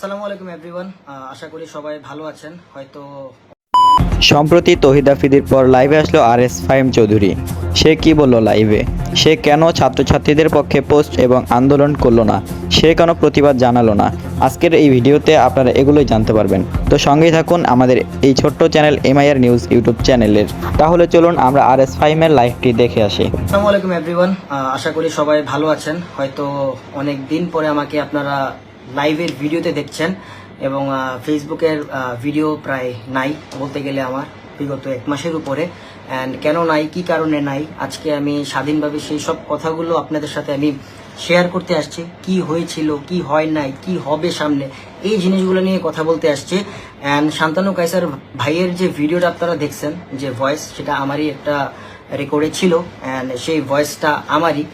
আসসালামু আলাইকুম এভরিওয়ান, আশা করি সবাই ভালো আছেন। হয়তো সম্প্রতি তৌহিদ আফ্রিদির পর লাইভে আসলো আরএস ফাহিম চৌধুরী। সে কি বলল লাইভে? সে কেন ছাত্রছাত্রীদের পক্ষে পোস্ট এবং আন্দোলন করলো না? সে কেন প্রতিবাদ জানালো না? আজকের এই ভিডিওতে আপনারা এগুলোই জানতে পারবেন। তো সঙ্গেই থাকুন আমাদের এই ছোট্ট চ্যানেল এমআইআর নিউজ ইউটিউব চ্যানেলের। তাহলে চলুন আমরা আরএস ফাহিমের লাইভটি দেখে আসি। আসসালামু আলাইকুম এভরিওয়ান, আশা করি সবাই ভালো আছেন। হয়তো অনেক দিন পরে আমাকে আপনারা লাইভের ভিডিওতে দেখছেন এবং ফেসবুকের ভিডিও প্রায় নাই বলতে গেলে আমার বিগত এক মাসের উপরে। অ্যান্ড কেন নাই, কি কারণে নাই, আজকে আমি স্বাধীনভাবে সেই সব কথাগুলো আপনাদের সাথে আমি শেয়ার করতে আসছি। কি হয়েছিল, কি হয় নাই, কি হবে সামনে, এই জিনিসগুলো নিয়ে কথা বলতে আসছি। অ্যান্ড শান্তনু কায়সার ভাইয়ের যে ভিডিওটা আপনারা দেখছেন, যে ভয়েস, সেটা আমারই একটা রেকর্ডে ছিল অ্যান্ড সেই ভয়েসটা আমারই।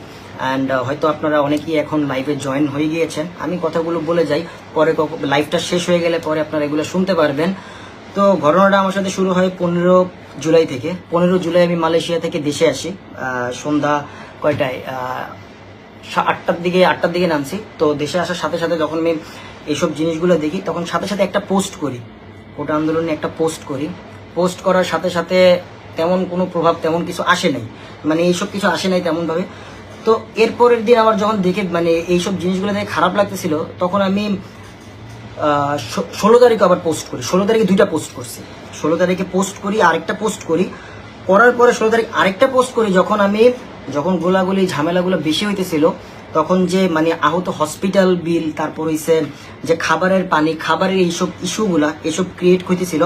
অ্যান্ড হয়তো আপনারা অনেকেই এখন লাইভে জয়েন হয়ে গিয়েছেন। আমি কথাগুলো বলে যাই, পরে লাইভটা শেষ হয়ে গেলে পরে আপনারা এগুলো শুনতে পারবেন। তো ঘটনাটা আমার সাথে শুরু হয় 15 জুলাই থেকে। 15 জুলাই আমি মালয়েশিয়া থেকে দেশে আসি সন্ধ্যা কয়টায়, 8টার দিকে নামছি। তো দেশে আসার সাথে সাথে যখন আমি এইসব জিনিসগুলো দেখি, তখন সাথে সাথে একটা পোস্ট করি, ওটা আন্দোলনে একটা পোস্ট করি। পোস্ট করার সাথে সাথে তেমন কোনো প্রভাব, তেমন কিছু আসে নাই, মানে এইসব কিছু আসে নাই তেমনভাবে। তো এরপরের দিন আমার যখন দেখে মানে এইসব জিনিসগুলো দেখে খারাপ লাগতেছিল, তখন আমি 16 তারিখে আবার পোস্ট করি। 16 তারিখে 2টা পোস্ট করছি। 16 তারিখে পোস্ট করি, আরেকটা পোস্ট করি, করার পরে 16 তারিখ আরেকটা পোস্ট করি। যখন গোলাগুলি ঝামেলাগুলো বেশি হইতেছিল, তখন যে মানে আহত হসপিটাল বিল, তারপর হইছে যে খাবারের পানি, খাবারের এইসব ইস্যুগুলা, এসব ক্রিয়েট হইতেছিল,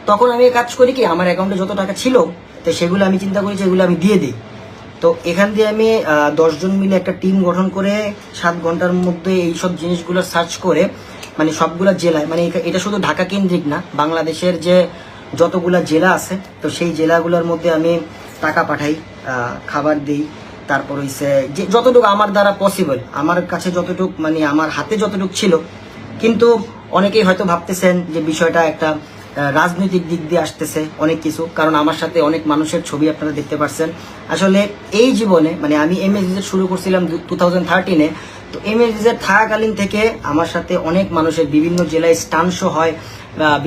তখন আমি কাজ করি কি, আমার অ্যাকাউন্টে যত টাকা ছিল তো সেগুলো আমি চিন্তা করি যে এগুলো আমি দিয়ে দিই। তো এখান দিয়ে আমি 10 জন মিলে একটা টিম গঠন করে 7 ঘন্টার মধ্যে এইসব জিনিসগুলো সার্চ করে, মানে সবগুলা জেলায়, মানে এটা শুধু ঢাকা কেন্দ্রিক না, বাংলাদেশের যে যতগুলা জেলা আছে, তো সেই জেলাগুলোর মধ্যে আমি টাকা পাঠাই, খাবার দিই। তারপর হইছে যে যতটুকু আমার দ্বারা পসিবল, আমার কাছে যতটুকু, মানে আমার হাতে যতটুকু ছিল। কিন্তু অনেকেই হয়তো ভাবতেছেন যে বিষয়টা একটা রাজনৈতিক দিক দিয়ে আসতেছে অনেক কিছু, কারণ আমার সাথে অনেক মানুষের ছবি আপনারা দেখতে পাচ্ছেন। আসলে এই জীবনে মানে আমি এমএসভিজেড শুরু করছিলাম 2013-এ। তো এমএসভিজেড থাকাকালীন থেকে আমার সাথে অনেক মানুষের বিভিন্ন জেলায় স্টান শো হয়,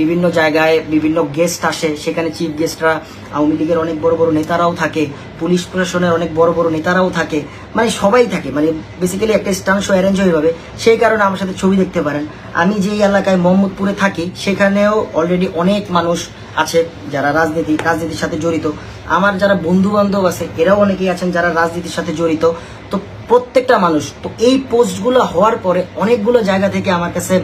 বিভিন্ন জায়গায় বিভিন্ন গেস্ট আসে, সেখানে চিফ গেস্টরা আওয়ামী লীগের অনেক বড় বড় নেতারাও থাকে, পুলিশ প্রশাসনের অনেক বড় বড় নেতারাও থাকে, মানে সবাই থাকে, মানে বেসিক্যালি একটা স্টান শো অ্যারেঞ্জ হয়ে যাবে। সেই কারণে আমার সাথে ছবি দেখতে পারেন। আমি যেই এলাকায় মোহাম্মদপুরে থাকি, সেখানেও অলরেডি অনেক মানুষ আছে যারা রাজনীতির সাথে জড়িত। আমার যারা বন্ধু বান্ধব আছে, এরাও অনেকেই আছেন যারা রাজনীতির সাথে জড়িত। তো প্রত্যেকটা মানুষ, তো এই পোস্টগুলো হওয়ার পরে অনেকগুলো জায়গা থেকে আমার কাছে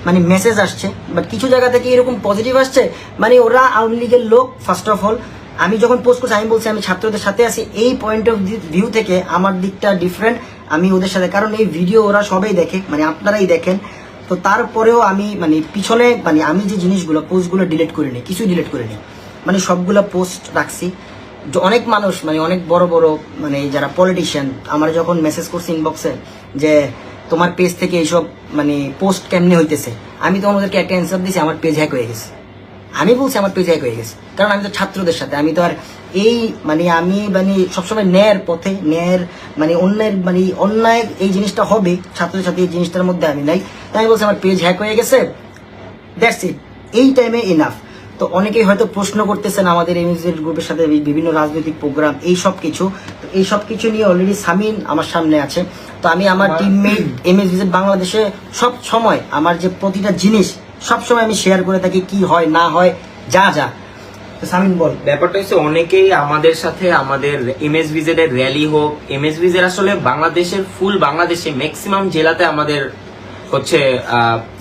মানে মেসেজ আসছে, বাট কিছু জায়গা থেকে এরকম পজিটিভ আসছে, মানে ওরা আওয়ামী লীগের লোক। ফার্স্ট অফ অল আমি যখন পোস্ট করছি, আমি বলছি আমি ছাত্রদের সাথে আছি, এই পয়েন্ট অফ ভিউ থেকে আমার দিকটা ডিফারেন্ট, আমি ওদের সাথে, কারণ এই ভিডিও ওরা সবাই দেখে, মানে আপনারাই দেখেন। তো তারপরেও আমি মানে পিছনে, মানে আমি যে জিনিসগুলো পোস্টগুলো ডিলিট করে নিই, কিছুই ডিলিট করে নিই, মানে সবগুলো পোস্ট রাখছি। অনেক মানুষ, মানে অনেক বড় বড়, মানে যারা পলিটিশিয়ান, আমার যখন মেসেজ করছি ইনবক্সে যে তোমার পেজ থেকে এইসব মানে পোস্ট কেমনে হইতেছে, আমি তখন ওদেরকে একটা অ্যান্সার দিয়েছি, আমার পেজ হ্যাক হয়ে গেছে। আমি বলছি আমার পেজ হ্যাক হয়ে গেছে, কারণ আমি তো ছাত্রদের সাথে, আমি তো আর এই আমি সবসময় ন্যায়ের পথে, মানে অন্যায় এই জিনিসটা হবে ছাত্রদের সাথে, এই জিনিসটার মধ্যে আমি নাই। তাই আমি বলছি আমার পেজ হ্যাক হয়ে গেছে, দ্যাটস ইট, এই টাইমে ইনাফ। তো অনেকেই হয়তো প্রশ্ন করতেছেন আমাদের এমএসভিজেড গ্রুপের সাথে বিভিন্ন রাজনৈতিক প্রোগ্রাম, এই সব কিছু, তো এই সব কিছু নিয়ে অলরেডি সামিন আমার সামনে আছে। তো আমি আমার টিমমেট এমএসভিজেড বাংলাদেশে সব সময় আমার যে প্রতিটা জিনিস সব সময় আমি শেয়ার করে থাকি, কি হয় না হয়, যা যা। তো সামিন বল। ব্যাপারটা হচ্ছে অনেকেই আমাদের সাথে আমাদের এমএসভিজেড এর র্যালি হোক, এমএসভিজেড আসলে বাংলাদেশের ফুল বাংলাদেশে ম্যাক্সিমাম জেলাতে আমাদের হচ্ছে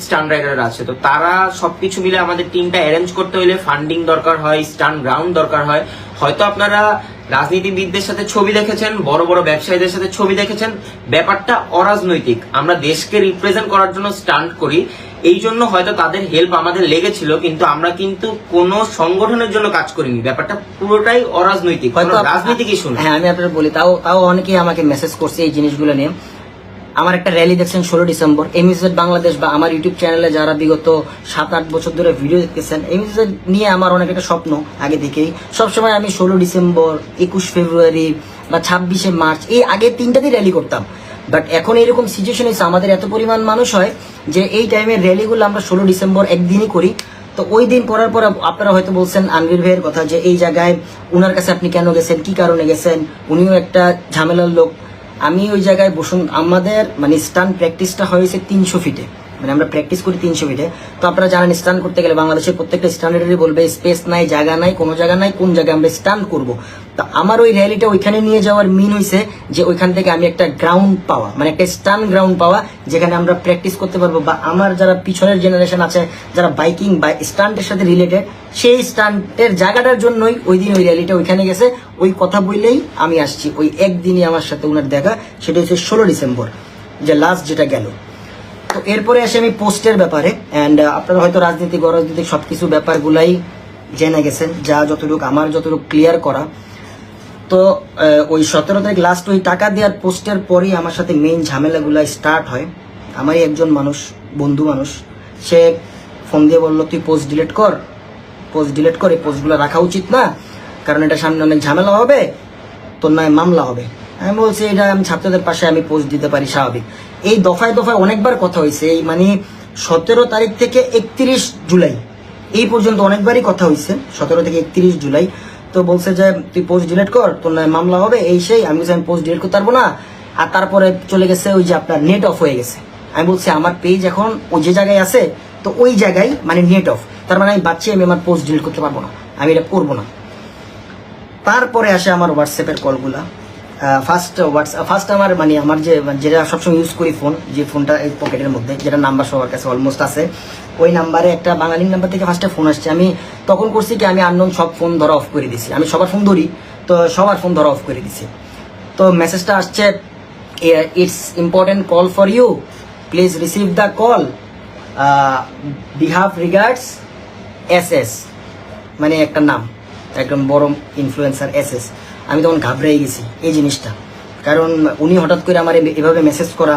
স্টান রাইডার আছে। তো তারা সবকিছু মিলে আমাদের টিমটা অ্যারেঞ্জ করতে হলে ফান্ডিং দরকার হয়, স্টান গ্রাউন্ড দরকার হয়। হয়তো আপনারা রাজনীতিবিদদের সাথে ছবি দেখেছেন, বড় বড় ব্যবসায়ীদের সাথে ছবি দেখেছেন, ব্যাপারটা অরাজনৈতিক। আমরা দেশকে রিপ্রেজেন্ট করার জন্য স্টান্ট করি, এই জন্য হয়তো তাদের হেল্প আমাদের লেগেছিল, কিন্তু আমরা কিন্তু কোনো সংগঠনের জন্য কাজ করিনি। ব্যাপারটা পুরোটাই অরাজনৈতিক, রাজনীতি কি শুনে। হ্যাঁ, আমি আপনার বলি, তাও অনেকেই আমাকে মেসেজ করছে এই জিনিসগুলো নিয়ে। আমার একটা র্যালি দেখছেন 16 ডিসেম্বর, এমএসভিজেড বাংলাদেশ বা আমার ইউটিউব চ্যানেলে যারা বিগত 7-8 বছর ধরে ভিডিও দেখতেছেন, এমএসভিজেড নিয়ে আমার অনেক একটা স্বপ্ন আগে থেকেই। সবসময় আমি 16 ডিসেম্বর, 21 ফেব্রুয়ারি বা 26শে মার্চ, এই আগে 3টাতেই র্যালি করতাম। বাট এখন এরকম সিচুয়েশন হয়েছে, আমাদের এত পরিমাণ মানুষ হয় যে এই টাইমের র্যালিগুলো আমরা 16 ডিসেম্বর একদিনই করি। তো ওই দিন করার পর আপনারা হয়তো বলছেন আনভীর ভাইয়ের কথা যে এই জায়গায় উনার কাছে আপনি কেন গেছেন, কি কারণে গেছেন, উনিও একটা ঝামেলার লোক। আমি ওই জায়গায় বসুন, আমাদের মানে স্টান প্র্যাকটিসটা হয়েছে 300 ফিটে, মানে আমরা প্র্যাকটিস করি 300 ফিটে। তো আপনারা জানেন স্টান করতে গেলে বাংলাদেশের প্রত্যেকটা স্ট্যান্ডার্ডে বলবে স্পেস নাই, জায়গা নাই, কোনো জায়গা নাই, কোন জায়গায় আমরা স্টান করব। তো আমার ওই র্যালিটা ওইখানে নিয়ে যাওয়ার মিন হয়েছে যে ওইখান থেকে আমি একটা গ্রাউন্ড পাওয়া, মানে একটা স্টান গ্রাউন্ড পাওয়া, যেখানে আমরা প্র্যাকটিস করতে পারবো, বা আমার যারা পিছনের জেনারেশন আছে যারা বাইকিং বা স্টান্টের সাথে রিলেটেড, সেই স্টান্টের জায়গাটার জন্যই ওই দিন ওই র্যালিটা ওইখানে গেছে। ওই কথা বললেই আমি আসছি, ওই একদিনই আমার সাথে ওনার দেখা, সেটা হচ্ছে 16 ডিসেম্বর, যে লাস্ট যেটা গেল। তো এরপরে আসে আমি পোস্টের ব্যাপারে, অ্যান্ড আপনারা হয়তো রাজনীতিক অরাজনৈতিক সবকিছু ব্যাপারগুলাই জেনে গেছেন, যা যতটুকু আমার যতটুকু ক্লিয়ার করা। তো ওই 17 তারিখ লাস্ট ওই টাকা দেওয়ার পোস্টের পরেই আমার সাথে মেইন ঝামেলাগুলো স্টার্ট হয়। আমারই একজন মানুষ, বন্ধু মানুষ, সে ফোন দিয়ে বললো তুই পোস্ট ডিলিট কর, পোস্ট ডিলিট করে পোস্টগুলো রাখা উচিত না, কারণ এটা সামনে অনেক ঝামেলা হবে, তোর নয় মামলা হবে। আমি বলছি এটা আমি ছাত্রদের পাশে আমি পোস্ট দিতে পারি, স্বাভাবিক। এই দফায় দফায় অনেকবার কথা হয়েছে, এই মানে 17 তারিখ থেকে 31 জুলাই এই পর্যন্ত অনেকবারই কথা হয়েছে, 17 থেকে 31 জুলাই। তো বলছে যে তুই পোস্ট ডিলিট কর, তোর নয় মামলা হবে, এই সেই। আমি বলছি আমি পোস্ট ডিলিট করতে পারবো না। আর তারপরে চলে গেছে ওই যে আপনার নেট অফ হয়ে গেছে। আমি বলছি আমার পেজ এখন ওই যে জায়গায় আছে, তো ওই জায়গায় মানে নেট অফ, তার মানে আমি বাচ্চা আমি আমার পোস্ট ডিলিট করতে পারবো না, আমি এটা করবো না। তারপরে আসে আমার হোয়াটসঅ্যাপের কলগুলা। ফার্স্ট আমার মানে আমার যেটা সবসময় ইউজ করি ফোন, যে ফোনটা এই পকেটের মধ্যে, যেটা নাম্বার সবার কাছে অলমোস্ট আছে, ওই নাম্বারে একটা বাঙালি নাম্বার থেকে ফার্স্টে ফোন আসছে। আমি তখন করছি কি, আমি আননোন সব ফোন ধরা অফ করে দিছি, আমি সবার ফোন ধরি, তো সবার ফোন ধরা অফ করে দিছি। তো মেসেজটা আসছে, it's important call for you, please receive the call, বিহাভ রিগার্ডস SS, মানে একটা নাম, একদম বড় ইনফ্লুয়েন্সার SS। আমি তখন ঘাবড়ে গেছি এই জিনিসটা, কারণ উনি হঠাৎ করে আমার এভাবে মেসেজ করা,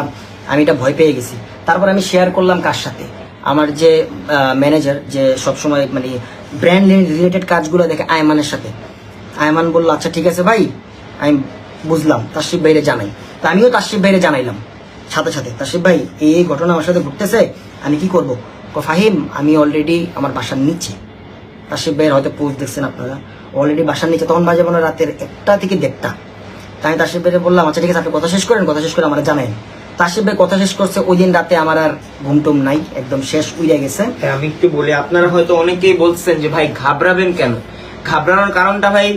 আমি এটা ভয় পেয়ে গেছি। তারপর আমি শেয়ার করলাম কার সাথে, আমার যে ম্যানেজার, যে সবসময় মানে ব্র্যান্ড রিলেটেড কাজগুলো দেখে, আয়মানের সাথে। আয়মান বললো আচ্ছা ঠিক আছে ভাই, আমি বুঝলাম, তাশরিফ ভাইরে জানাই। তো আমিও তাশরিফ ভাইরে জানাইলাম সাথে সাথে, তাশরিফ ভাই এই ঘটনা আমার সাথে ঘটতেছে, আমি কি করবো? ফাহিম আমি অলরেডি আমার বাসার নিচে, তাশরিফ ভাইয়ের হয়তো পোস্ট দেখছেন আপনারা, অলরেডি বাসার নিচে, তখন বাজে মনে রাতের 1টা থেকে 1:30। তাই আমি তাশরিফ ভাইকে বললাম আচ্ছা ঠিক আছে আপনি কথা শেষ করেন, কথা শেষ করে আমার জানাই। তাশরিফ ভাই কথা শেষ করছে, ওই দিন রাতে আমার আর ঘুমটুম নাই, একদম শেষ উইড়ে গেছে। আমি একটু বলি, আপনারা হয়তো অনেকেই বলছেন যে ভাই ঘাবড়াবেন কেন। ঘাবড়ানোর কারণটা ভাই,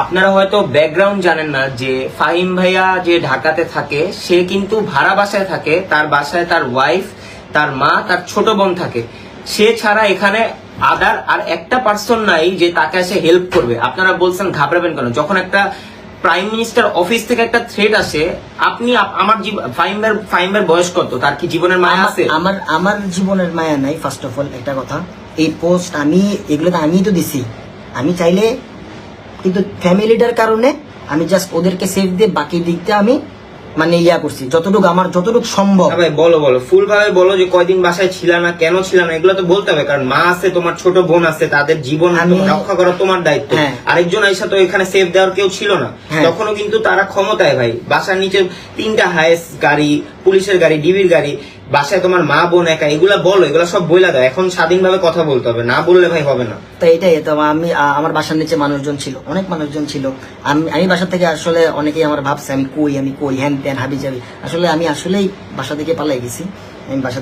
আপনারা হয়তো ব্যাকগ্রাউন্ড জানেন না যে ফাহিম ভাইয়া যে ঢাকাতে থাকে, সে কিন্তু ভাড়া বাসায় থাকে, তার বাসায় তার ওয়াইফ, তার মা, তার ছোট বোন থাকে। সে ছাড়া এখানে আদার আর একটা পার্সন নাই যে তাকে এসে হেল্প করবে। আপনারা বলছেন ঘাবড়াবেন কেন, যখন একটা প্রাইম মিনিস্টার অফিস থেকে একটা থ্রেট আসে, আপনি আমার ফাহিমের বয়স কত, তার কি জীবনের মায়া আছে? আমার জীবনের মায়া নাই। ফার্স্ট অফ অল একটা কথা, এই পোস্ট আমি এগুলো তো আমিই তো দিছি, আমি চাইলে, কিন্তু ফ্যামিলিটার কারণে আমি জাস্ট ওদেরকে সেভ দিয়ে বাকি দিকটা আমি মানে করছি যতটুকু আমার যতটুকু সম্ভব। ভাই বলো ফুল ভাবে বলো যে কয়দিন বাসায় ছিল না, কেন ছিল না, এগুলো তো বলতে হবে, কারণ মা আছে, তোমার ছোট বোন আছে, তাদের জীবন রক্ষা করা তোমার দায়িত্ব। আরেকজন আইসা তো এখানে সেভ দেওয়ার কেউ ছিল না, তখনও কিন্তু তারা ক্ষমতায় ভাই। বাসার নিচে 3টা হাইস গাড়ি, পুলিশের গাড়ি, ডিবির গাড়ি, বাসায় তোমার মা বোন একা, এগুলা বলো, এগুলা সব বইলা দাও। এখন স্বাধীনভাবে কথা বলতে হবে, না বললে ভাই হবে না। তো এটাই তো, আমি আমার বাসার নিচে মানুষজন ছিল, অনেক মানুষজন ছিল। আমি বাসা থেকে আসলে অনেকেই আমার ভাবছে আমি কই হ্যান ত্যান হাবি যাবি, আসলে আমি আসলেই বাসা থেকে পালাই গেছি। বাসা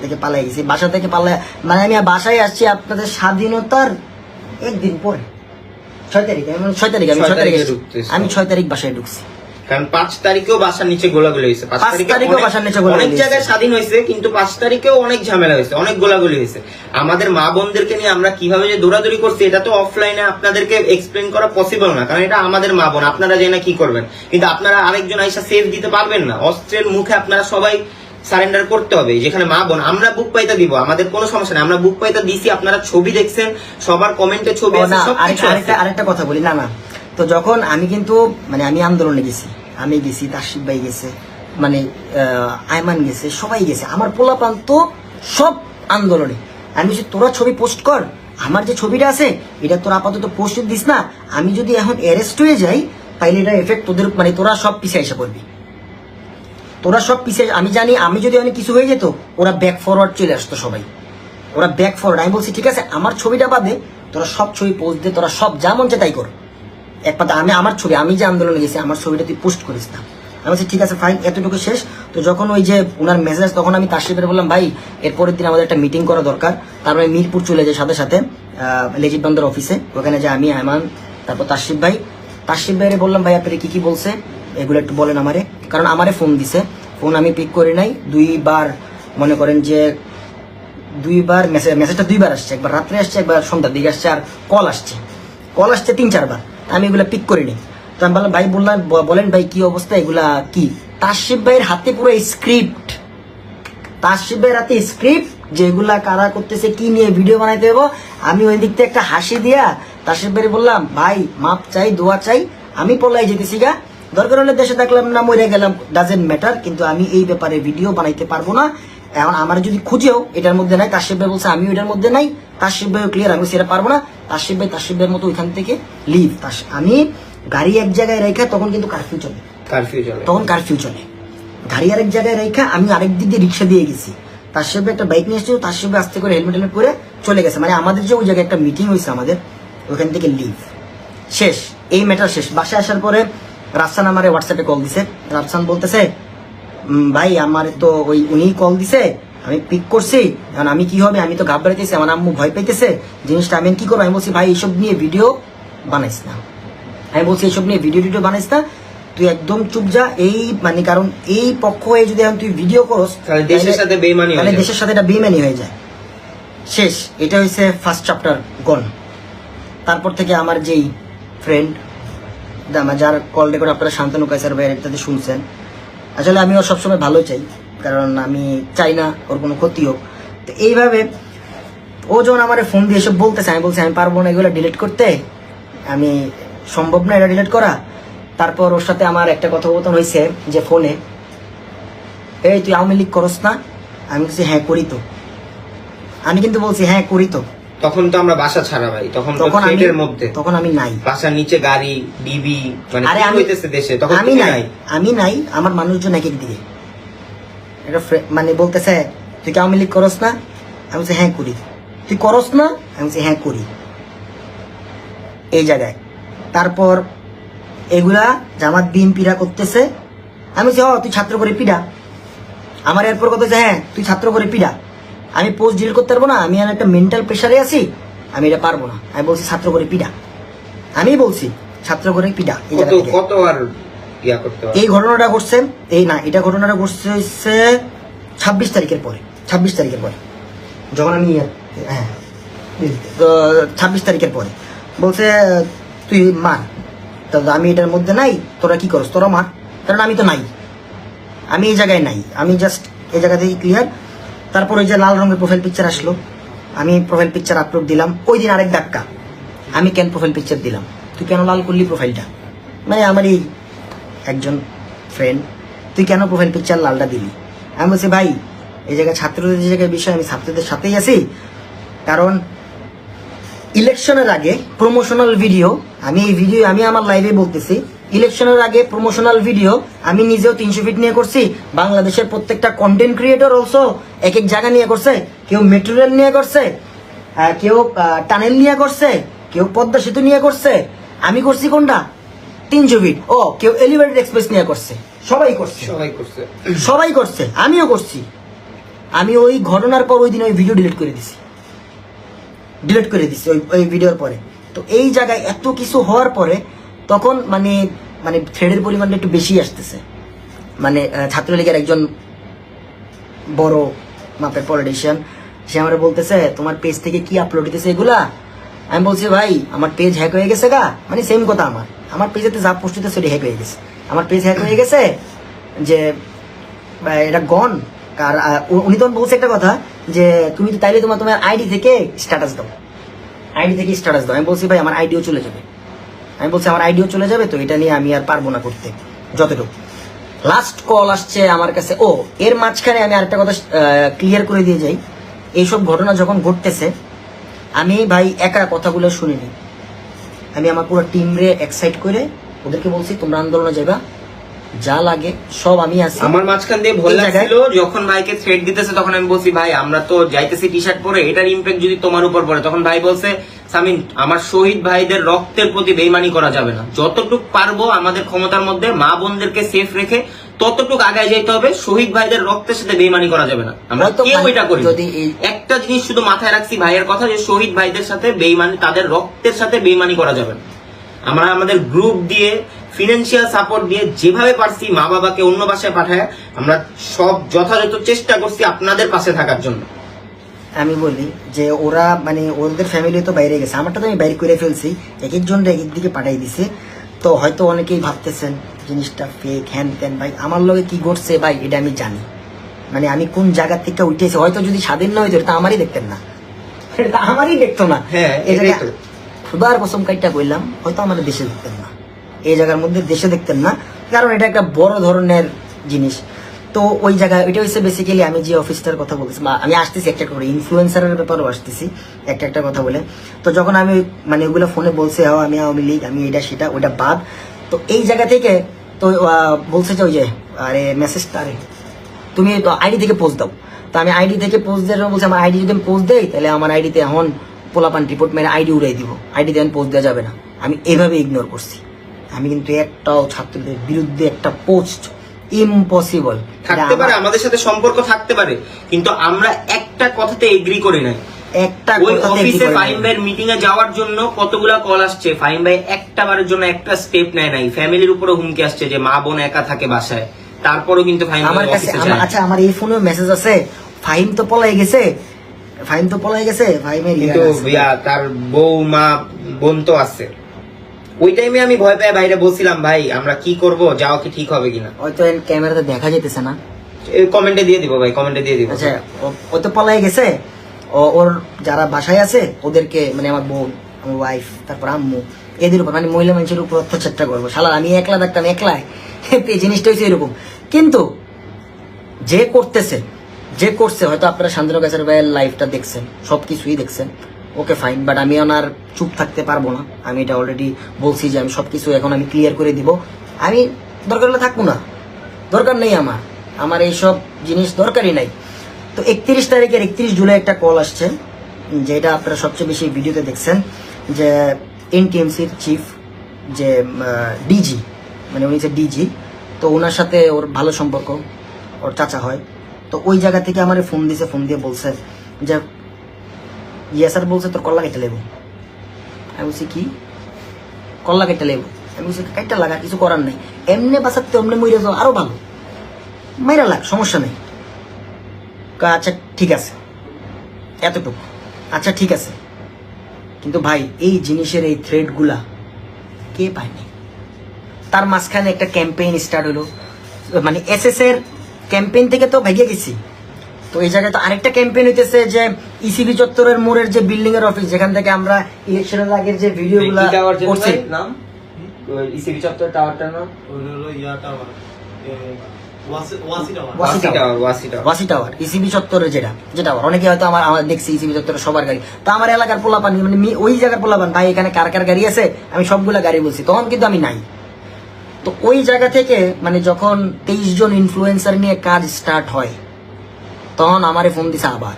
থেকে পালাই মানে আমি বাসায় আসছি আপনাদের স্বাধীনতার একদিন পরে, 6 তারিখ। আমি 6 তারিখ বাসায় ঢুকছি, কারণ 5 তারিখেও বাসার নিচে গোলাগুলি হয়েছে। 5 তারিখেও অনেক জায়গায় স্বাধীন হয়েছে, কিন্তু 5 তারিখেও অনেক ঝামেলা হয়েছে, অনেক গোলাগুলি হয়েছে। আমাদের মা বোনদেরকে নিয়ে আমরা কিভাবে যে দৌড়াদৌড়ি করছি, এটা তো অফলাইনে আপনাদেরকে এক্সপ্লেন করা পসিবল না, কারণ এটা আমাদের মা বোন, আপনারা জানেন না কি করবেন। কিন্তু আপনারা আরেকজন আইসা সেফ দিতে পারবেন না, অস্ত্রের মুখে আপনারা সবাই সারেন্ডার করতে হবে। যেখানে মা বোন, আমরা বুক পাইতা দিব, আমাদের কোনো সমস্যা নেই, আমরা বুক পাইতা দিছি, আপনারা ছবি দেখছেন, সবার কমেন্টে ছবি আছে, সবকিছু আছে। আরেকটা কথা বলি, না তো যখন আমি কিন্তু মানে আমি আন্দোলনে গেছি, আমি গেছি, তাশরিফ ভাই গেছে, মানে আয়মান গেছে, সবাই গেছে, আমার পোলাপান তো সব আন্দোলনে। আমি বলছি তোরা ছবি পোস্ট কর, আমার যে ছবিটা আছে এটা তোরা আপাতত পোস্ট দিস না, আমি যদি এখন অ্যারেস্ট হয়ে যাই তাইলে এটা এফেক্ট তোদের, মানে তোরা সব পিছিয়ে এসে পড়বি। তোরা সব পিছিয়ে, আমি জানি আমি যদি অনেক কিছু হয়ে যেত ওরা ব্যাক ফরওয়ার্ড চলে আসতো সবাই, ওরা ব্যাক ফরওয়ার্ড। আমি বলছি ঠিক আছে আমার ছবিটা বাদে তোরা সব ছবি পোস্ট দে, তোরা সব যা মন চায় তাই কর, এক পাতা আমি আমার ছবি, আমি যে আন্দোলনে গেছি আমার ছবিটা তুই পোস্ট করিস না। আমি বলছি ঠিক আছে ফাইন, এতটুকু শেষ। তো যখন ওই যে ওনার মেসেজ, তখন আমি তাশরিফের বললাম ভাই এরপরের দিন আমাদের একটা মিটিং করা দরকার। তারপরে মিরপুর চলে যায় সাথে সাথে লেজিট বন্দর অফিসে, ওখানে যে আমি আয়মান তারপর তাশরিফ ভাইরে বললাম ভাই আপনারা কি বলছে এগুলো একটু বলেন আমারে, কারণ আমারে ফোন দিছে, ফোন আমি পিক করি নাই, দুইবার মনে করেন যে দুইবার মেসেজটা দুইবার আসছে, একবার রাত্রে আসছে একবার সন্ধ্যার দিকে আসছে, আর কল আসছে 3-4 বার, আমি এগুলা পিক করিনি। তো আমি বললাম ভাই বলেন ভাই কি অবস্থা, এগুলা কি? তাশরিফ ভাইয়ের হাতে পুরো স্ক্রিপ্ট, তাশরিফ ভাইয়ের হাতে স্ক্রিপ্ট যেগুলা কারা করতেছে কি নিয়ে ভিডিও বানাইতে হবে। আমি ওই দিক থেকে একটা হাসি দিয়া তাশরিফ ভাইয়ের বললাম ভাই মাপ চাই, দোয়া চাই, আমি পলাই যেতেছি গা, দরকার হলে দেশে থাকলাম না মরে গেলাম, ডাজেন্ট ম্যাটার, কিন্তু আমি এই ব্যাপারে ভিডিও বানাইতে পারবো না। এখন আমার যদি খুঁজেও এটার মধ্যে নাই, তাশরিফ ভাই বলছে আমি এটার মধ্যে নাই, তাশরিফ ভাইও ক্লিয়ার, আমি সেটা পারবো না, তাশরিফ ভাইয়ের মতো ওইখান থেকে লিভ। আমি গাড়ি এক জায়গায় রেখা, তখন কিন্তু কারফিউ চলে, তখন কারফিউ চলে, গাড়ি আরেক জায়গায় রেখা আমি আরেক দিক দিয়ে রিক্সা দিয়ে গেছি। তাশরিফ ভাই একটা বাইক নিয়ে এসেছিল, তাশরিফ ভাই আস্তে করে হেলমেট পরে চলে গেছে, মানে আমাদের যে ওই জায়গায় একটা মিটিং হয়েছে আমাদের, ওইখান থেকে লিভ শেষ, এই ম্যাটার শেষ। বাসায় আসার পরে রাফসান আমারে হোয়াটসঅ্যাপে কল দিছে, রাফসান বলতেছে ভাই আমার তো ওই উনি কল দিছে, আমি পিক করছি, এখন আমি কি হবে, আমি তো ঘাবড়াইতেছি, আমার আম্মু ভয় পাইতেছে, জিনিসটা আমি কি করবো। আমি বলছি ভাই এইসব নিয়ে ভিডিও বানাইস না, আমি বলছি এইসব নিয়ে ভিডিও বানাইস না, তুই একদম চুপ যা, এই মানে কারণ এই পক্ষ হয়ে যদি এখন তুই ভিডিও করস তাহলে দেশের সাথে বেইমানি হয়ে তাহলে যায়। দেশের সাথে এটা বেইমানি হয়ে যায়। শেষ, এটা হচ্ছে ফার্স্ট চ্যাপ্টার গন। তারপর থেকে আমার যেই ফ্রেন্ড যার কল রেকর্ড আপনারা শান্তনু কায়সার ভাইয়ের এটাতে শুনছেন, আসলে আমি ওর সবসময় ভালো চাই, কারণ আমি চাই না ওর কোনো ক্ষতি হোক। তো এইভাবে ও যখন আমার ফোন দিয়ে এসব বলতেছে, আমি বলছি আমি পারবো না এগুলো ডিলিট করতে, আমি সম্ভব না এটা ডিলিট করা। তারপর ওর সাথে আমার একটা কথোপকথন হয়েছে যে ফোনে, এই তুই আওয়ামী লীগ করস না? আমি বলছি হ্যাঁ করি তো, আমি কিন্তু বলছি হ্যাঁ করি তো। তখন তো আমরা বাসা ছাড়া ভাই, তখন তো ফ্রেডের মধ্যে, তখন আমি নাই, বাসার নিচে গাড়ি ডিবি, মানে আরে কি আমি হইতেছে দেশে, তখন আমি তুমি নাই, আমি নাই, আমার মানুষজন এক এক দিকে এটা মানে বলতেছে তুই কি আওয়ামী লীগ করস না? আমি বলছি হ্যাঁ করি। তুই করস না? আমি বলছি হ্যাঁ করি, এই জায়গায়। তারপর এগুলা জামাত বিএনপিরা করতেছে, আমি বলছি তুই ছাত্র করে পিডা। আমার এরপর কথা হচ্ছে হ্যাঁ তুই ছাত্র করে পিডা, আমি পোস্ট ডিল করতে পারবো না, আমি একটা মেন্টাল প্রেশারে আছি, আমি এটা পারবো না। আমি বলছি ছাত্র করে পিডা, আমি বলছি ছাত্র করে পিডা। কত আর ইয়া করতে হবে। এই ঘটনাটা ঘটছে এটা ঘটনাটা ঘটছে হচ্ছে 26 তারিখের পরে, 26 তারিখের পরে যখন আমি হ্যাঁ 26 তারিখের পরে বলছে তুই মার, তো আমি এটার মধ্যে নাই, তোরা কি করস, তোরা মার, কারণ আমি তো নাই, আমি এই জায়গায় নাই, আমি জাস্ট এই জায়গা থেকে ক্লিয়ার। তারপর ওই যে লাল রঙের প্রোফাইল পিকচার আসলো, আমি প্রোফাইল পিকচার আপলোড দিলাম, ওই দিন আরেক ধাক্কা, আমি কেন প্রোফাইল পিকচার দিলাম, তুই কেন লাল করলি প্রোফাইলটা, মানে আমার এই একজন ফ্রেন্ড, তুই কেন প্রোফাইল পিকচার লালটা দিলি? আমি বলছি ভাই এই জায়গায় ছাত্রদের যে জায়গায় বিষয়, আমি ছাত্রদের সাথেই আছি, কারণ ইলেকশনের আগে প্রমোশনাল ভিডিও, আমি আমার লাইভে বলতেছি, ইলেকশনের আগে প্রমোশনাল ভিডিও আমি নিজেও 300 ফিট নিয়ে করছি, বাংলাদেশের প্রত্যেকটা কন্টেন্ট ক্রিয়েটর অলসো এক এক জায়গা নিয়ে করছে, কেউ মেট্রো রেল নিয়ে করছে, কেউ টানেল নিয়ে করছে, কেউ পদ্মা সেতু নিয়ে করছে, আমি করছি কোনটা 300 ফিট, কেউ এলিভেটেড এক্সপ্রেস নিয়ে করছে, সবাই করছে, আমিও করছি। আমি ওই ঘটনার পর ওই দিন ওই ভিডিও ডিলিট করে দিছি ওই ভিডিওর পরে। তো এই জায়গায় এত কিছু হওয়ার পরে তখন মানে থ্রেডের পরিমাণটা একটু বেশি আসতেছে, মানে ছাত্রলীগের একজন বড় মাপের পলিটিশিয়ান, সে আমার বলতেছে তোমার পেজ থেকে কি আপলোড হইতেছে এগুলা। আমি বলছি ভাই আমার পেজ হ্যাক হয়ে গেছে গা, মানে সেম কথা, আমার পেজেতে যা পোস্ট হইতেছে সেটা হ্যাক হয়ে গেছে, আমার পেজ হ্যাক হয়ে গেছে, যে এটা গন। আর উনি তখন বলছে একটা কথা যে তুমি তো তাইলে তোমার আইডি থেকে স্ট্যাটাস দাও, আমি বলছি ভাই আমার আইডিও চলে যাবে, তো এটা নিয়ে আমি আর পারবো না করতে যতটুকু। লাস্ট কল আসছে আমার কাছে, এর মাঝখানে আমি আরেকটা কথা ক্লিয়ার করে দিয়ে যাই, এইসব ঘটনা যখন ঘটতেছে আমি ভাই একা কথাগুলো শুনিনি, আমি আমার পুরো টিম রে এক্সাইট করে ওদেরকে বলছি তোমরা আন্দোলনে যাবা, যা লাগে সব আমি আছি। আমার মাঝখান দিয়ে ভুল এই জায়গায়- লাগছিল যখন ভাইকে থ্রেড দিতেছে, তখন আমি বলছি ভাই আমরা তো যাইতেছি টি শার্ট পরে, এটার ইমপ্যাক্ট যদি তোমার উপর পড়ে, তখন ভাই বলছে সামিন আমার শহীদ ভাইদের রক্তের প্রতি বেইমানি করা যাবে না, যতটুকু পারবো আমাদের ক্ষমতার মধ্যে মা বোনদেরকে সেফ রেখে ততটুকু আগায় যেতে হবে, শহীদ ভাইদের রক্তের সাথে বেইমানি করা যাবে না। আমরা হয়তো কেউ এটা করি না। যদি এই- একটা জিনিস শুধু মাথায় রাখছি ভাইয়ের কথা, যে শহীদ ভাইদের সাথে বেইমানি, তাদের রক্তের সাথে বেইমানি করা যাবে না। আমরা আমাদের গ্রুপ দিয়ে ফিনান্সিয়াল সাপোর্ট দিয়ে যেভাবে পারছি মা বাবাকে অন্য বাসায় পাঠায় আমরা সব যথাযথ চেষ্টা করছি আপনাদের পাশে থাকার জন্য। আমি বলি যে ওরা মানে ওদের ফ্যামিলি তো বাইরে গেছে, আমারটা তো আমি বাইরে করে ফেলছি, এক একজন এক এক দিকে পাঠাই দিছে। তো হয়তো অনেকেই ভাবতেছেন জিনিসটা ফেক হ্যান ত্যান। ভাই আমার লগে কি ঘটছে ভাই এটা আমি জানি, মানে আমি কোন জায়গা থেকে উঠেছি। হয়তো যদি স্বাধীন না হইতো এটা আমারই দেখতেন না, এটা আমারই দেখতো না। হ্যাঁ, এই এটাই জায়গা তো। খুদার কসম কাইটা কইলাম, হয়তো আমাদের দেশে দেখতেন না, এই জায়গার মধ্যে দেশে দেখতেন না, কারণ এটা একটা বড় ধরনের জিনিস। তো ওই জায়গায় ওইটা হচ্ছে বেসিক্যালি আমি যে অফিসটার কথা বলতেছি, বা আমি আসতেছি একটা করে ইনফ্লুয়েন্সারের ব্যাপারেও আসতেছি একটা একটা কথা বলে। তো যখন আমি মানে ওগুলো ফোনে বলছে আমি আওয়ামী লীগ, আমি এটা সেটা ওইটা বাদ, তো এই জায়গা থেকে তো বলছে যে ওই যে আরে মেসেজটা আরে তুমি তো আইডি থেকে পোস্ট দাও। তো আমি আইডি থেকে পোস্ট দেওয়ার জন্য বলছি আমার আইডি যদি আমি পোস্ট দেই তাহলে আমার আইডিতে এখন পোলাপান রিপোর্ট মেরে আইডি উড়াই দিব, আইডিতে আমি পোস্ট দেওয়া যাবে না। আমি এভাবে ইগনোর করছি। আমি কিন্তু একটাও ছাত্রদের বিরুদ্ধে একটা পোস্ট ইম্পসিবল। থাকতে পারে আমাদের সাথে সম্পর্ক থাকতে পারে, কিন্তু আমরা একটা কথাতে এগ্রি করি নাই। একটা ওই কথাতে অফিসে agree করি ফাহিম নাই। ভাইয়ের মিটিং এ যাওয়ার জন্য কতগুলা কল আসছে, ফাহিম ভাই একটা বারের জন্য একটা স্টেপ নেয় নাই। ফ্যামিলির উপরে হুমকি আসছে যে মা বোন একা থাকে বাসায়, তারপরেও কিন্তু ফাহিম আমার ভাই কাছে অফিসে যায়। আচ্ছা আমার এই ফোনে মেসেজ আছে ফাহিম তো পলাই গেছে, ফাহিম তো পলাই গেছে, ফাহিমের কিন্তু তার বউ মা বোন তো আছে। ওই টাইমে আমি ভয় পেয়ে বাইরে বলছিলাম ভাই আমরা কি করব, যাওয়া কি ঠিক হবে কিনা। হয়তো ক্যামেরাতে দেখা যেতেছে না। কমেন্টে দিয়ে দিব ভাই, কমেন্টে দিয়ে দিব। আচ্ছা ও তো পলাই গেছে, ওর যারা বাসায় আছে ওদেরকে মানে আমার বোন, আমার ওয়াইফ, তারপর আম্মু, এদের উপর মানে মহিলা মানুষের উপর অত্যাচারটা করবো। শালা আমি একলা থাকতাম একলাই, এই জিনিসটা হচ্ছে এরকম। কিন্তু যে করতেছে যে করছে, হয়তো আপনারা শান্তনু গাছের ভাইয়ের লাইফটা দেখছেন, সবকিছুই দেখছেন, ওকে ফাইন, বাট আমি ওনার চুপ থাকতে পারবো না। আমি এটা অলরেডি বলছি যে আমি সবকিছু এখন আমি ক্লিয়ার করে দিব। আমি দরকার হলে থাকবো না, দরকার নেই আমার এইসব জিনিস দরকারই নাই। তো 31 তারিখের 31 জুলাই একটা কল আসছে, যেটা আপনারা সবচেয়ে বেশি ভিডিওতে দেখছেন, যে এনটিএমসির চিফ যে ডিজি, মানে উনি যে ডিজি, তো ওনার সাথে ওর ভালো সম্পর্ক, ওর চাচা হয়। তো ওই জায়গা থেকে আমার ফোন দিছে, ফোন দিয়ে বলছে যে ইয়ে স্যার বলছে তোর কল্লা কেটে লেবো। আমি বলছি কি কল্লা কেটে লেবো? আমি বলছি কাইটা লাগা, কিছু করার নেই, এমনি বাঁচাতে অমনি মরে যাও আরো ভালো, মাইরা লাগ, সমস্যা নেই। আচ্ছা ঠিক আছে, এতটুকু আচ্ছা ঠিক আছে। কিন্তু ভাই এই জিনিসের এই থ্রেডগুলা কে পায়নি? তার মাঝখানে একটা ক্যাম্পেইন স্টার্ট হলো, মানে এসএস এর ক্যাম্পেইন থেকে তো ভেগে গেছি। তো এই জায়গায় তো আরেকটা ক্যাম্পেইন হইতেছে যে ইসিবি চত্বরের মোড়ের যে বিল্ডিং এর অফিস, যেখান থেকে আমরা ইলেকশনের আগের যে ভিডিওগুলো করছি, নাম ইসিবি চত্বর টাওয়ারটার নাম ওয়াসি টাওয়ার, ইসিবি চত্বরের যে টাওয়ার, অনেকে হয়তো আমার দেখছি ইসিবি চত্বরের সবার গাড়ি। তো আমার এলাকার পোলাপান মানে ওই জায়গার পোলাপান, ভাই এখানে কার কার গাড়ি আছে, আমি সবগুলা গাড়ি বলছি, তখন কিন্তু আমি নাই। তো ওই জায়গা থেকে মানে যখন 23 জন ইনফ্লুয়েন্সার নিয়ে কাজ স্টার্ট হয়, তখন আমারে ফোন দিছে আবার,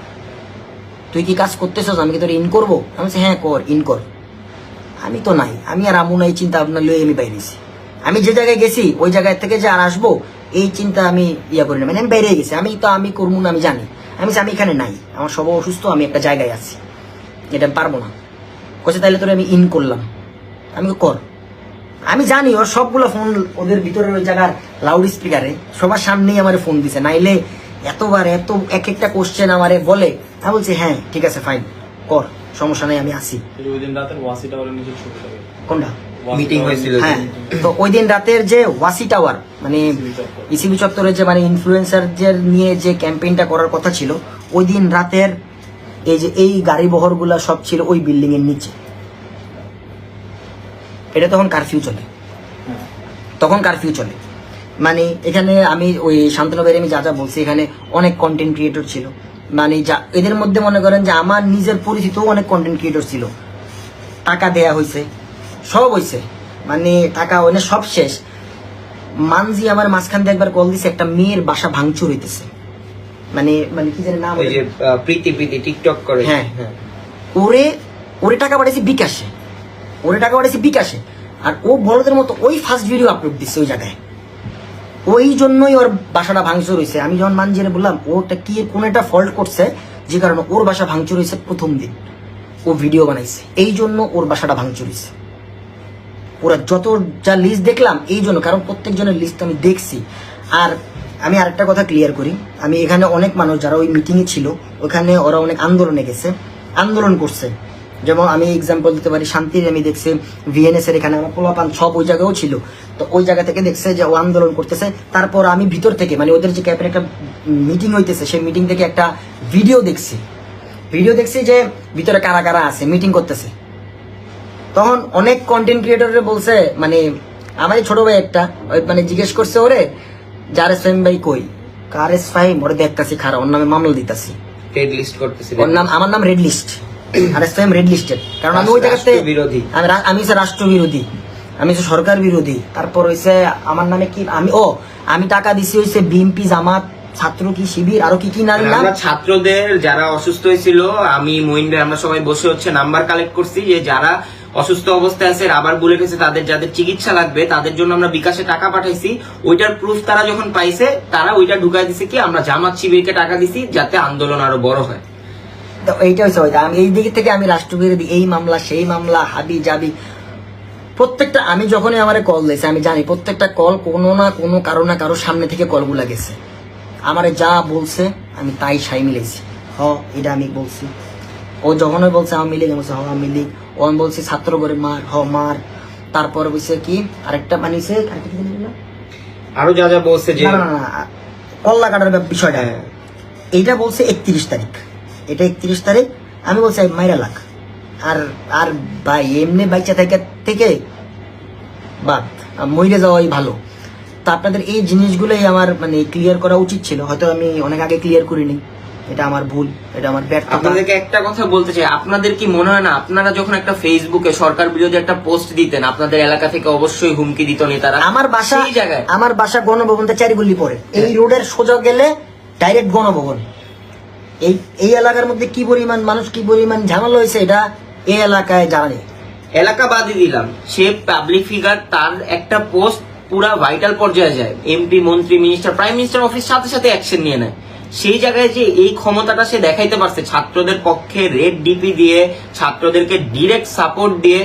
তুই কি কাজ করতেছস, আমি কি তোর ইন করবো? আমি বলছি হ্যাঁ কর, ইন কর। আমি তো নাই, আমি আর আমু নাই চিন্তা ভাবনা লই আমি বাইরেছি। আমি যে জায়গায় গেছি ওই জায়গায় থেকে যে আর আসবো এই চিন্তা আমি ইয়া করি না, মানে আমি বাইরে গেছি, আমি করবো না, আমি জানি। আমি এখানে নাই, আমার সব অসুস্থ, আমি একটা জায়গায় আছি, এটা আমি পারবো না। কোথায় তাহলে তোরে আমি ইন করলাম, আমি কর। আমি জানি ওর সবগুলো ফোন ওদের ভিতরের ওই জায়গার লাউড স্পিকারে সবার সামনেই আমার ফোন দিছে, নাইলে এতবার এত এক একটা কোশ্চেন আমারে বলে। আমি বলছি হ্যাঁ ঠিক আছে ফাইন কর, সমস্যা নেই, আমি আসি। কোনটা মিটিং হয়েছিল? হ্যাঁ, তো ওই দিন রাতের যে ওয়াসি টাওয়ার মানে ইসিবি চত্বরের যে মানে ইনফ্লুয়েন্সারদের নিয়ে যে ক্যাম্পেইনটা করার কথা ছিল, ওই দিন রাতের এই যে এই গাড়ি বহরগুলা সব ছিল ওই বিল্ডিং এর নিচে। এটা তখন কারফিউ চলে, মানে এখানে আমি ওই শান্তনু ভাইয়ের আমি যা যা বলছি, এখানে অনেক কন্টেন্ট ক্রিয়েটর ছিল, মানে যা এদের মধ্যে মনে করেন যে আমার নিজের পরিচিত অনেক কন্টেন্ট ক্রিয়েটর ছিল। টাকা দেয়া হয়েছে, সব হয়েছে, মানে টাকা ওনে সব শেষ। মানজি আমার মাঝখান দিয়ে একবার কল দিছে, একটা মেয়ের বাসা ভাঙচুর হইতেছে, মানে মানে কি জানি নাম, ওই যে প্রীতি টিকটক করে। হ্যাঁ, ওরে টাকা পাঠাইছি বিকাশে, আর ও বড়দের মতো ওই ফার্স্ট ভিডিও আপলোড দিচ্ছে ওই জায়গায়, ওই জন্যই ওর বাসাটা ভাঙচুর হয়েছে। আমি যখন মানজিরে বললাম ওটা কি কোন একটা ফল্ট করছে যে কারণে ওর বাসা ভাঙচুর হয়েছে, প্রথম দিন ও ভিডিও বানাইছে, এই জন্য ওর বাসাটা ভাঙচুর হয়েছে। ওরা যত যা লিস্ট দেখলাম এই জন্য, কারণ প্রত্যেকজনের লিস্ট আমি দেখছি। আর আমি আরেকটা কথা ক্লিয়ার করি, আমি এখানে অনেক মানুষ যারা ওই মিটিংয়ে ছিল, ওখানে ওরা অনেক আন্দোলনে গেছে, আন্দোলন করছে। যেমন আমি এক্সাম্পল দিতে পারি, শান্তির আমি দেখছি ভিএনএস এর এখানে আমার পোলাপান সব ওই জায়গাও ছিল, তো ওই জায়গা থেকে দেখছে যে ও আন্দোলন করতেছে। তারপর আমি ভিতর থেকে মানে ওদের যে ক্যাপের একটা মিটিং হইতেছে, সেই মিটিং থেকে একটা ভিডিও দেখছি যে ভিতরে কারা কারা আছে মিটিং করতেছে। তখন অনেক কন্টেন্ট ক্রিয়েটরে বলছে, মানে আমার ছোট ভাই একটা মানে জিজ্ঞেস করছে ওরে যে আরএস ফাহিম ভাই কই, আরএস ফাহিম ওরে দেখতাছি খারাপ, ওর নামে মামলা দিতাছি, রেড লিস্ট করতেছি, ওর নাম আমার নাম red list, RS Fahim red listed, কারণ আমি ওই জায়গাতে বিরোধী, আমি হচ্ছে রাষ্ট্র বিরোধী, আমি হচ্ছে সরকার বিরোধী। তারপর হইছে আমার নামে কি আমি টাকা দিছি হইছে বিএমপি, জামাত, ছাত্র কি শিবির, আরো কি কি নাম, আমরা ছাত্রদের যারা অসুস্থ হয়েছিল, আমি মঈন ভাই আমরা সবাই বসে হচ্ছে নাম্বার কালেক্ট করছি, যে যারা অসুস্থ অবস্থায় আছে, রাবার বুলেট হয়েছে, তাদের যাদের চিকিৎসা লাগবে তাদের জন্য আমরা বিকাশে টাকা পাঠাইছি। ওইটার প্রুফ তারা যখন পাইছে, তারা ওইটা ঢুকাই দিছে কি আমরা জামাত শিবিরকে টাকা দিছি যাতে আন্দোলন আরো বড় হয়। তো এইটা হচ্ছে আমি এই দিক থেকে আমি রাষ্ট্রবিরোধী, এই মামলা সেই মামলা হাবি জাবি প্রত্যেকটা। আমি যখনই আমার কল দিয়েছে আমি জানি প্রত্যেকটা কল কোনো না কোনো কারো না কারো সামনে থেকে কলগুলা গেছে, আমারে যা বলছে আমি তাই সাই মিলেছি, এটা আমি বলছি। ও যখনই বলছে আওয়ামী লীগ, আমি বলছি আওয়ামী লীগ। ও আমি বলছি ছাত্র করে মার, মার। তারপর বলছে কি আরেকটা বানিয়েছে, আরো যা যা বলছে যে না কল্লা কাটার বিষয়টা, এইটা বলছে 31 তারিখ, এটা 31 তারিখ। আমি বলছি মাইরা লাখ, আর ভাই এমনি বাইচা থেকে বাদ মইরে যাওয়াই ভালো। তা আপনাদের এই জিনিসগুলোই আমার মানে ক্লিয়ার করা উচিত ছিল, হয়তো আমি অনেক আগে ক্লিয়ার করিনি, এটা আমার ভুল, এটা আমার ব্যর্থতা। আপনাদেরকে একটা কথা বলতে চাই, আপনাদের কি মনে হয় না আপনারা যখন একটা ফেসবুকে সরকার বিরোধী একটা পোস্ট দিতেন, আপনাদের এলাকা থেকে অবশ্যই হুমকি দিত নেতারা? আমার বাসা গণভবনটা 4 গলি পরে, এই রোডের সোজা গেলে ডাইরেক্ট গণভবন। এই এলাকার মধ্যে কি পরিমাণ মানুষ, কি পরিমাণ ঝামেলা হয়েছে এটা এই এলাকায় জানে। এলাকা বাদই দিলাম, সে পাবলিক ফিগার, তার একটা পোস্ট পুরা ভাইটাল পর্যায়ে যায়, এমপি, মন্ত্রী, মিনিস্টার, প্রাইম মিনিস্টার অফিস সাথে সাথে অ্যাকশন নিয়ে নেয়। সেই জায়গায় যে এই ক্ষমতাটা সে দেখাইতে পারছে, ছাত্রদের পক্ষে রেড ডিপি দিয়ে, ছাত্রদেরকে ডিরেক্ট সাপোর্ট দিয়ে,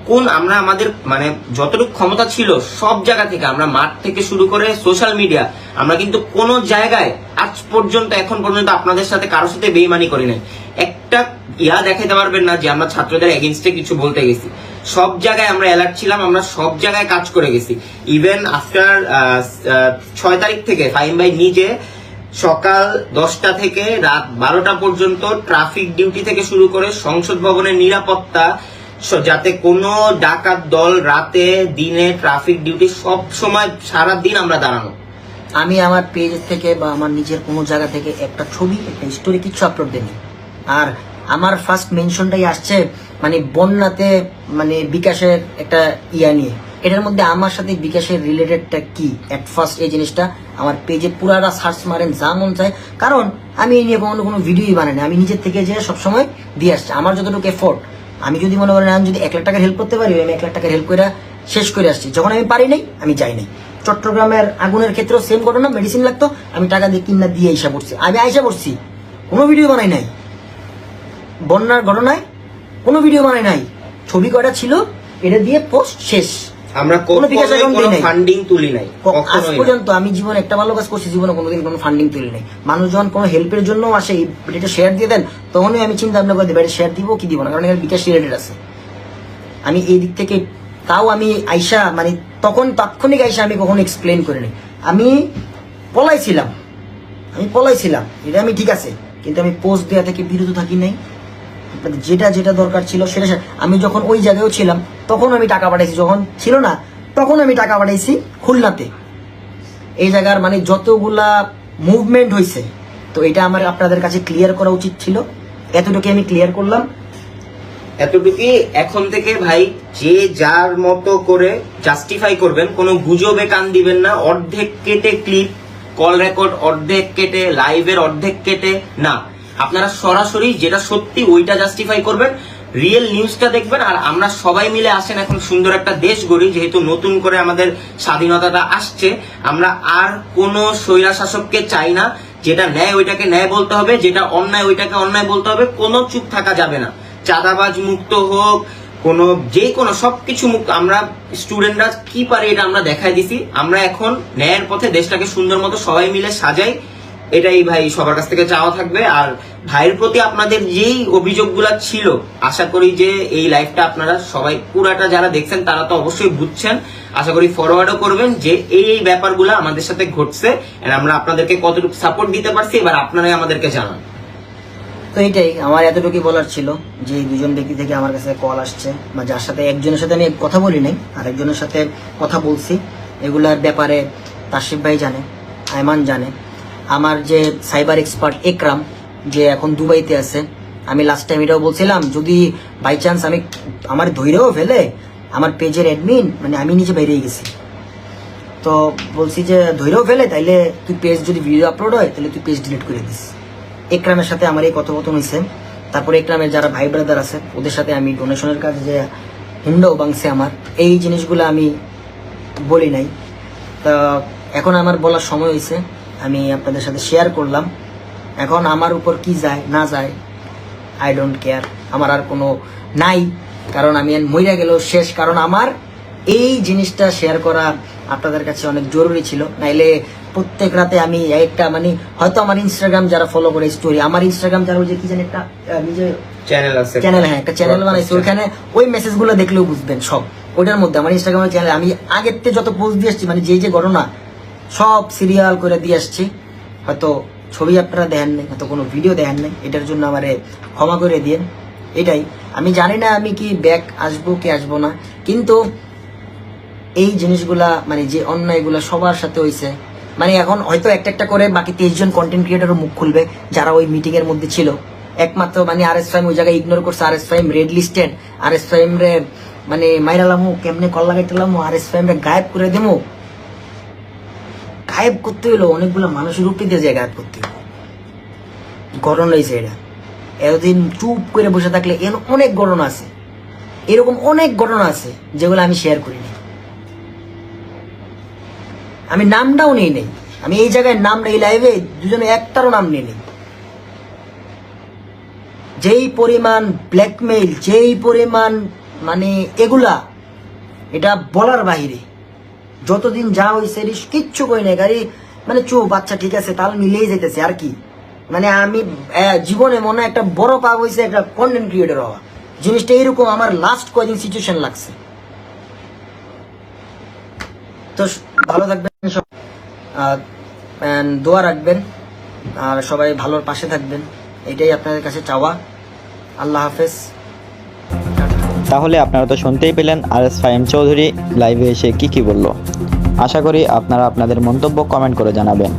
কোন আমরা আমাদের মানে যতটুকু ক্ষমতা ছিল সব জায়গা থেকে, আমরা মাঠ থেকে শুরু করে সোশ্যাল মিডিয়া, আমরা কিন্তু কোন জায়গায় আজ পর্যন্ত এখন পর্যন্ত আপনাদের সাথে কারোর সাথে বেইমানি করি নাই। একটা দেখাইতে পারবেন না যে আমরা ছাত্রদের এগেইনস্টে কিছু বলতে গেছি। সব জায়গায় আমরা অ্যালার্ট ছিলাম, আমরা সব জায়গায় কাজ করে গেছি। ইভেন আফটার 6 তারিখ থেকে ফাহিম ভাই নিজে সকাল 10টা থেকে রাত 12টা পর্যন্ত ট্রাফিক ডিউটি থেকে শুরু করে সংসদ ভবনের নিরাপত্তা, যাতে কোনো ডাকাত দল রাতে দিনে ট্রাফিক ডিউটি সব সময় সারা দিন আমরা দাঁড়ানো। আমি আমার পেজ থেকে বা আমার নিজের কোনো জায়গা থেকে একটা ছবি, একটা স্টোরি কিছু আপলোড দেনি। আর আমার ফার্স্ট মেনশনটাই আসছে মানে বন্যাতে মানে বিকাশের একটা নিয়ে, এটার মধ্যে আমার সাথে বিকাশের রিলেটেডটা কি এট ফার্স্ট এই জিনিসটা আমার পেজে পুরাটা সার্চ মারেন যা মন চায়, কারণ আমি এই নিয়ে কোনো ভিডিওই বানাইনি, আমি নিজের থেকে যে সবসময় দিয়ে আসছি আমার যতটুকু এফোর্ট। আমি যদি মনে করেন আমি যদি 1 লাখ টাকার হেল্প করতে পারি, আমি 1 লাখ টাকার হেল্প করে শেষ করে আসছি। যখন আমি পারি নাই আমি যাই নাই। চট্টগ্রামের আগুনের ক্ষেত্রেও সেম ঘটনা, মেডিসিন লাগতো, আমি টাকা দিয়ে কিনা দিয়ে আইসা পড়ছি, আমি আইসা পড়ছি, কোনো ভিডিও বানাই নাই। বন্যার ঘটনায় কোনো ভিডিও বানাই নাই, ছবি কয়টা ছিল এটা দিয়ে পোস্ট শেষ। আমরা কোনো ফান্ডিং তুলি নাই আজ পর্যন্ত। আমি জীবনে একটা ভালো কাজ করছি, জীবনে কোনোদিন কোনো ফান্ডিং তুলি নাই। মানুষ যখন কোনো হেল্পের জন্য আসে, এটা শেয়ার দিয়ে দেন, তখনই আমি চিন্তা ভাবনা করে দেবো এটা শেয়ার দিব কি দিব না, কারণ এখানে বিকাশ রিলেটেড আছে। আমি এই দিক থেকে তাও আমি আইসা মানে তখন তাৎক্ষণিক আইসা আমি কখনো এক্সপ্লেন করি নাই। আমি পলাইছিলাম, এটা আমি ঠিক আছে, কিন্তু আমি পোস্ট দেওয়া থেকে বিরত থাকি নাই। যেটা দরকার ছিল সেটা আমি যখন ওই জায়গায়ও ছিলাম তখন আমি টাকা পাঠাইছি, যখন ছিল না তখন আমি টাকা পাঠাইছি খুলনাতে। এই জায়গার মানে যতগুলা মুভমেন্ট হয়েছে, তো এটা আমার আপনাদের কাছে ক্লিয়ার করা উচিত ছিল, এতটুকু আমি ক্লিয়ার করলাম। এতটুকুই। এখন থেকে ভাই যে যার মতো করে জাস্টিফাই করবেন, কোনো গুজবে কান দিবেন না। অর্ধেক কেটে ক্লিপ, কল রেকর্ড অর্ধেক কেটে, লাইভের অর্ধেক কেটে না, আপনারা সরাসরি যেটা সত্যি ওইটা জাস্টিফাই করবেন, রিয়েল নিউজটা দেখবেন। আর আমরা সবাই মিলে আসেন এখন সুন্দর একটা দেশ গড়ি, যেহেতু নতুন করে আমাদের স্বাধীনতাটা আসছে। আমরা আর কোনো স্বৈরা শাসককে চাই না। যেটা ন্যায় ওইটাকে ন্যায় বলতে হবে, যেটা অন্যায় ওইটাকে অন্যায় বলতে হবে, কোনো চুপ থাকা যাবে না। চাঁদাবাজ মুক্ত হোক, কোনো যে কোনো সবকিছু মুক্ত। আমরা স্টুডেন্টরা কি পারে এটা আমরা দেখাই দিছি। আমরা এখন ন্যায়ের পথে দেশটাকে সুন্দর মতো সবাই মিলে সাজাই, এটাই ভাই সবার কাছ থেকে চাওয়া থাকবে। আর ভাইয়ের প্রতি আপনাদের যেই অভিযোগগুলো ছিল, আশা করি যে এই লাইভটা আপনারা সবাই পুরাটা যারা দেখছেন তারা তো অবশ্যই বুঝছেন। আশা করি ফরওয়ার্ডও করবেন যে এই ব্যাপারগুলো আমাদের সাথে ঘটছে, আর আমরা আপনাদেরকে কতটুকু সাপোর্ট দিতে পারছি এবার আপনারাই আমাদেরকে জানান। তো এইটাই আমার এতটুকুই বলার ছিল, যে এই দুজন ব্যক্তি থেকে আমার কাছে কল আসছে, বা যার সাথে একজনের সাথে আমি কথা বলি নাই, আরেকজনের সাথে কথা বলছি, এগুলার ব্যাপারে তাসিফ ভাই জানে, আয়মান জানে। আমার যে সাইবার এক্সপার্ট একরাম, যে এখন দুবাইতে আছে, আমি লাস্ট টাইম এটাও বলছিলাম যদি বাই চান্স আমি আমার ধৈর্যও ফেলে আমার পেজের অ্যাডমিন, মানে আমি নিজে বেরিয়ে গেছি, তো বলছি যে ধৈর্যও ফেলে তাইলে তুই পেজ যদি ভিডিও আপলোড হয় তাহলে তুই পেজ ডিলিট করে দিস। একরামের সাথে আমার এই কথোপকথন হয়েছে। তারপরে একরামের যারা ভাই ব্রাদার আছে ওদের সাথে আমি ডোনেশনের কাজে যে হিন্দাও বাংছে আমার, এই জিনিসগুলো আমি বলি নাই। তা এখন আমার বলার সময় হয়েছে, আমি আপনাদের সাথে শেয়ার করলাম। এখন আমার উপর কি যায় না যায় আই ডোন্ট কেয়ার, আমার আর কোনো নাই, কারণ আমি মইরা গেল শেষ। কারণ আমার এই জিনিসটা শেয়ার করা আপনাদের কাছে অনেক জরুরি ছিল, নাইলে প্রত্যেক রাতে আমি একটা মানে হয়তো আমার ইনস্টাগ্রাম যারা ফলো করে স্টোরি, আমার ইনস্টাগ্রাম যারা ওই যে কি জানি একটা নিজে চ্যানেল আছে, চ্যানেল, হ্যাঁ একটা চ্যানেল বানাইছে, ওইখানে ওই মেসেজগুলো দেখলেও বুঝবেন সব ওইটার মধ্যে। আমার ইনস্টাগ্রামের চ্যানেল আমি আগের থেকে যত পোস্ট দিয়ে আসছি, মানে যে ঘটনা সব সিরিয়াল করে দিয়ে আসছি। হয়তো ছবি আপনারা দেখেন নাই, হয়তো কোনো ভিডিও দেখেন নাই, এটার জন্য আমারে ক্ষমা করে দিন। এটাই, আমি জানি না আমি কি ব্যাক আসবো কি আসবো না, কিন্তু এই জিনিসগুলা মানে যে অন্যায়গুলা সবার সাথে হয়েছে, মানে এখন হয়তো একটা একটা করে বাকি 23 জন কন্টেন্ট ক্রিয়েটারও মুখ খুলবে যারা ওই মিটিং এর মধ্যে ছিল। একমাত্র মানে আর এস ফাইম ওই জায়গায় ইগনোর করছে, আর এস ফাইম রেড লিস্টেড, আর এস ফাইম রে মানে মাইরালামু কেমনে কল লাগাইতেলাম, আর এস ফাইম রে গায়েব করে দেবো। গায়েব করতে হইলো অনেকগুলো মানুষের উপরে দিয়ে যায় গায়েব করতে, ঘটনা হয়েছে এটা। এতদিন চুপ করে বসে থাকলে এর অনেক ঘটনা আছে, এরকম অনেক ঘটনা আছে যেগুলো আমি শেয়ার করিনি। আমি নামটাও নেই নেই, আমি এই জায়গায় নাম নেই, লাইভে দুজনে একটারও নাম নেই নেই। যেই পরিমাণ ব্ল্যাকমেইল, যেই পরিমাণ মানে এগুলা, এটা বলার বাহিরে। যতদিন যা হয়েছে কিচ্ছু কই নাই, গাড়ি মানে চুপ, বাচ্চা ঠিক আছে, তাল মিলেই যেতেছে আর কি। মানে আমি জীবনে মনে একটা বড় পাপ হয়েছে একটা কন্টেন্ট ক্রিয়েটর হওয়া। জিনিসটা এরকম আমার লাস্ট কয়দিন সিচুয়েশন লাগছে। তো ভালো থাকবেন সব, দোয়া রাখবেন, আর সবাই ভালোর পাশে থাকবেন, এটাই আপনাদের কাছে চাওয়া। আল্লাহ হাফেজ। তাহলে আপনারা তো শুনতেই পেলেন আরএস ফাহিম চৌধুরী লাইভে এসে কি বলল। আশা করি আপনারা আপনাদের মন্তব্য কমেন্ট করে জানাবেন।